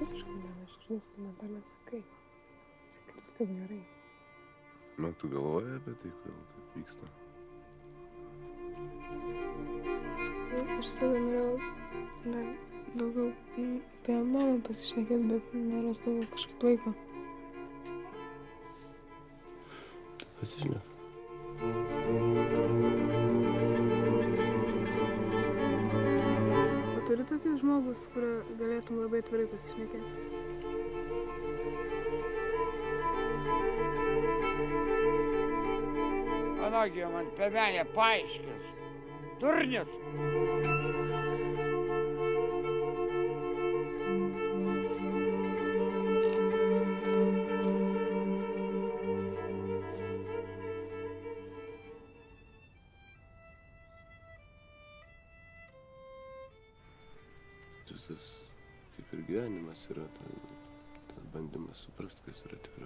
visiškai nenuoširdus, tu man to nesakai. Sakai, kad viskas gerai. Man tu galvoji apie tai, kodėl taip vyksta? Aš visada norėjau dar daugiau apie mamą pasišnekėti, bet nerasdavau kažkaip laiko. Tai pasišnek. O turi tokį žmogus, kurio galėtum labai atvirai pasišnekėti? Anagija man pemenė paaiškins. Durnius. Visas kaip ir gyvenimas yra tas bandymas suprast, kas yra tikrai.